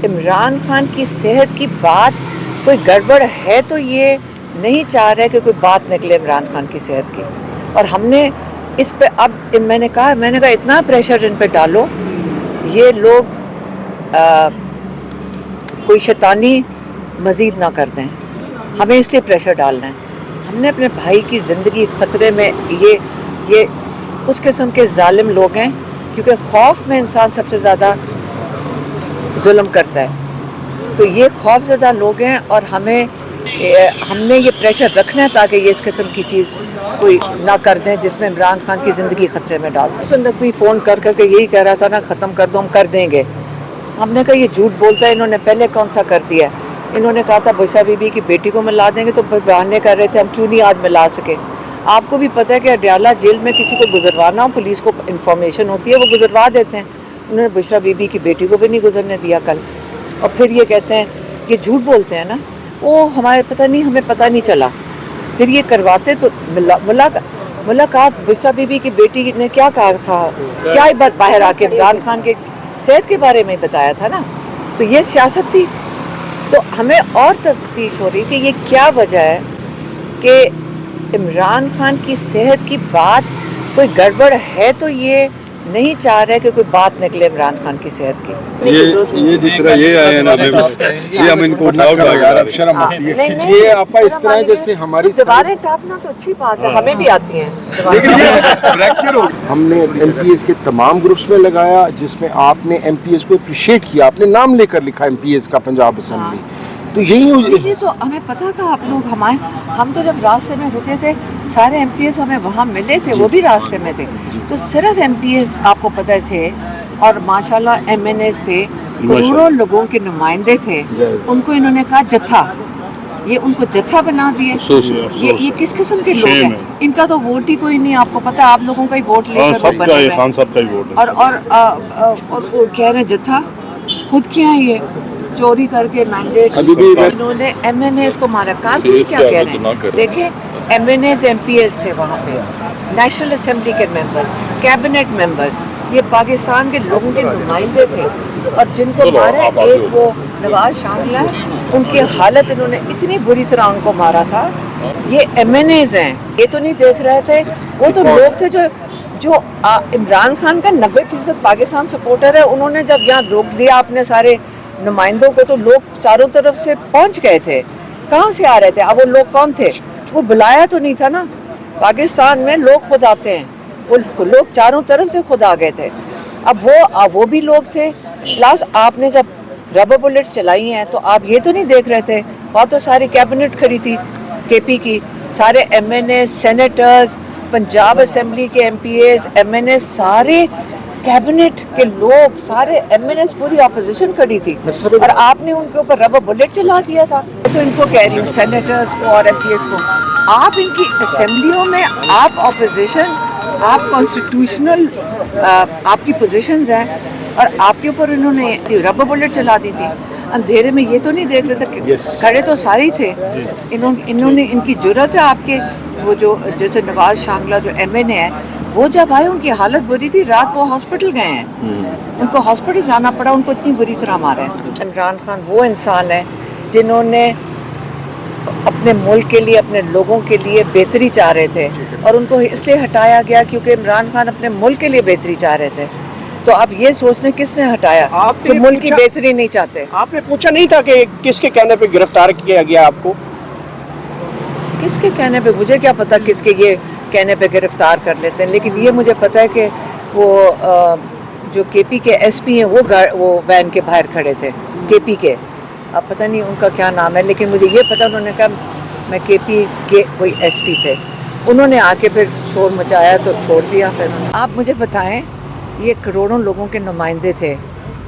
عمران خان کی صحت کی بات کوئی گڑبڑ ہے تو یہ نہیں چاہ رہے کہ کوئی بات نکلے عمران خان کی صحت کی، اور ہم نے اس پہ اب میں نے کہا اتنا پریشر ان پہ ڈالو یہ لوگ کوئی شیطانی مزید نہ کر دیں، ہمیں اس لیے پریشر ڈالنا ہے۔ ہم نے اپنے بھائی کی زندگی خطرے میں، یہ اس قسم کے ظالم لوگ ہیں، کیونکہ خوف میں انسان سب سے زیادہ ظلم کرتا ہے، تو یہ خوف زدہ لوگ ہیں، اور ہم نے یہ پریشر رکھنا ہے تاکہ یہ اس قسم کی چیز کوئی نہ کر دیں جس میں عمران خان کی زندگی خطرے میں ڈال دیں۔ سندقوی فون کر کے یہی کہہ رہا تھا نا، ختم کر دو، ہم کر دیں گے۔ ہم نے کہا یہ جھوٹ بولتا ہے، انہوں نے پہلے کون سا کر دیا ہے؟ انہوں نے کہا تھا بشرا بی بی کی بیٹی کو ملا دیں گے، تو بہانے کر رہے تھے ہم کیوں نہیں آج ملا سکے۔ آپ کو بھی پتہ ہے کہ اڈیالہ جیل میں کسی کو گزروانا ہو، پولیس کو انفارمیشن ہوتی ہے، وہ گزروا دیتے ہیں۔ انہوں نے بشرا بی بی کی بیٹی کو بھی نہیں گزرنے دیا کل، اور پھر یہ کہتے ہیں، یہ جھوٹ بولتے ہیں نا، وہ ہمیں پتہ نہیں چلا، پھر یہ کرواتے تو ملاقات بشرا بی بی کی بیٹی نے کیا کہا تھا، کیا بات باہر آ کے عمران خان کے صحت کے بارے میں بتایا تھا نا، تو یہ سیاست تھی۔ تو ہمیں اور تفتیش ہو رہی کہ یہ کیا وجہ ہے کہ عمران خان کی صحت کی بات کوئی گڑبڑ ہے تو یہ نہیں چاہ رہے کہ کوئی بات نکلے عمران خان کی صحت کی۔ یہ جس طرح یہ آئے ہیں نا، یہ ہم ان کو اٹھاؤ گے، شرم آتی ہے یہ آپا اس طرح جیسے ہماری دیواریں ٹاپنا تو اچھی بات ہے، ہمیں بھی آتی ہیں، لیکن یہ فریکچر ہو۔ ہم نے ایم پی ایس کے تمام گروپس میں لگایا، جس میں آپ نے ایم پی ایس کو اپریشیٹ کیا، آپ نے نام لے کر لکھا ایم پی ایس کا پنجاب اسمبلی، تو یہی تو ہمیں پتا تھا آپ لوگ ہم تو جب راستے میں رکے تھے سارے ایم پی ایس ہمیں وہاں ملے تھے، وہ بھی راستے میں تھے، تو صرف ایم پی ایس آپ کو پتہ تھے، اور ماشاءاللہ ایم این ایس تھے، کروڑوں لوگوں کے نمائندے تھے، ان کو انہوں نے کہا جتھا، یہ ان کو جتھا بنا دیے۔ یہ کس قسم کے لوگ ہیں؟ ان کا تو ووٹ ہی کوئی نہیں، آپ کو پتہ ہے، آپ لوگوں کا ہی ووٹ لے کر بنے ہوئے ہیں، اور وہ کہہ رہے جتھا، خود کیا ہے یہ چوری کر کے مینڈیٹ، انہوں نے ایم این ایس کو مارا۔ کارکن کیا کہہ رہے ہیں؟ دیکھیں M N S M P S تھے وہاں پہ، نیشنل اسمبلی کے ممبرز، کیبنٹ ممبرز، یہ پاکستان کے لوگوں کے نمائندے تھے، اور جن کو مارا ایک وہ نواز شانگلہ، ان کی حالت انہوں نے اتنی بری طرح ان کو مارا تھا۔ یہ ایم این ایز ہیں، یہ تو نہیں دیکھ رہے تھے، وہ تو لوگ تھے جو عمران خان کا 90% پاکستان سپورٹر ہے، انہوں نے جب یہاں روک دیا اپنے سارے نمائندوں کو، تو لوگ چاروں طرف سے پہنچ گئے تھے، کہاں سے آ رہے تھے؟ اب وہ لوگ کون تھے؟ وہ بلایا تو نہیں تھا نا، پاکستان میں لوگ خود آتے ہیں، وہ لوگ چاروں طرف سے خود آ گئے تھے، اب وہ بھی لوگ تھے، پلس آپ نے جب ربر بلٹ چلائی ہیں تو آپ یہ تو نہیں دیکھ رہے تھے، وہاں تو ساری کیبنٹ کھڑی تھی کے پی کی، سارے M N A, senators, Punjab assembly کے M P As, M N A, سارے کیبنٹ کے لوگ، سارے ایم این ایس، پوری اپوزیشن کھڑی تھی، اور آپ نے ان کے اوپر ربر بلٹ چلا دیا تھا۔ تو ان کو کہہ رہی ہوں، سینیٹرز کو اور ایم پی ایس کو، آپ ان کی اسمبلیوں میں، آپ اپوزیشن، آپ کانسٹیٹیوشنل آپ کی پوزیشنز ہیں، اور آپ کے اوپر انہوں نے ربر بلٹ چلا دی تھی، اندھیرے میں یہ تو نہیں دیکھ رہے تھے، کھڑے تو سارے ہی تھے، انہوں نے، ان کی جرأت ہے آپ کے، وہ جو جیسے نواز شانگلہ جو ایم این اے ہے، وہ جب آئے ان کی حالت بری تھی، رات وہ ہاسپٹل گئے ہیں، ان کو ہاسپٹل جانا پڑا، ان کو اتنی بری طرح مارا ہے۔ عمران خان وہ انسان ہے جنہوں نے اپنے ملک کے لیے، اپنے لوگوں کے لیے بہتری چاہ رہے تھے، اور ان کو اس لیے ہٹایا گیا کیونکہ عمران خان اپنے ملک کے لیے بہتری چاہ رہے تھے، تو اب یہ سوچنے کس نے ہٹایا کہ ملک کی بہتری نہیں چاہتے۔ آپ نے پوچھا نہیں تھا کہ کس کے کہنے پہ گرفتار کیا گیا آپ کو؟ کس کے کہنے پہ؟ مجھے کیا پتا کس کے یہ کہنے پہ گرفتار کر لیتے ہیں، لیکن یہ مجھے پتا ہے کہ وہ جو کے پی کے ایس پی ہیں، وہ وین کے باہر کھڑے تھے، کے پی کے، اب پتہ نہیں ان کا کیا نام ہے، لیکن مجھے یہ پتا انہوں نے کہا میں کے پی کے کوئی ایس پی تھے، انہوں نے آ کے پھر شور مچایا تو چھوڑ دیا۔ پھر آپ مجھے بتائیں، یہ کروڑوں لوگوں کے نمائندے تھے،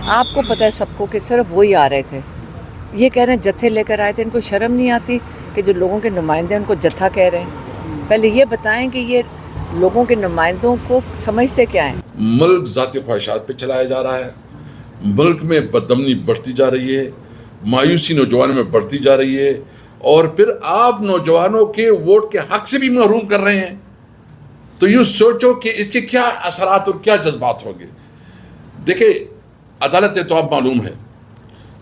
آپ کو پتہ ہے سب کو کہ صرف وہی آ رہے تھے، یہ کہہ رہے ہیں جتھے لے کر آئے تھے، ان کو شرم نہیں آتی کہ جو لوگوں کے نمائندے ہیں ان کو جتھا کہہ رہے ہیں؟ پہلے یہ بتائیں کہ یہ لوگوں کے نمائندوں کو سمجھتے کیا ہیں؟ ملک ذاتی خواہشات پہ چلایا جا رہا ہے، ملک میں بدامنی بڑھتی جا رہی ہے، مایوسی نوجوانوں میں بڑھتی جا رہی ہے، اور پھر آپ نوجوانوں کے ووٹ کے حق سے بھی محروم کر رہے ہیں، تو یوں سوچو کہ اس کے کیا اثرات اور کیا جذبات ہوں گے۔ دیکھیں، عدالت تو آپ معلوم ہے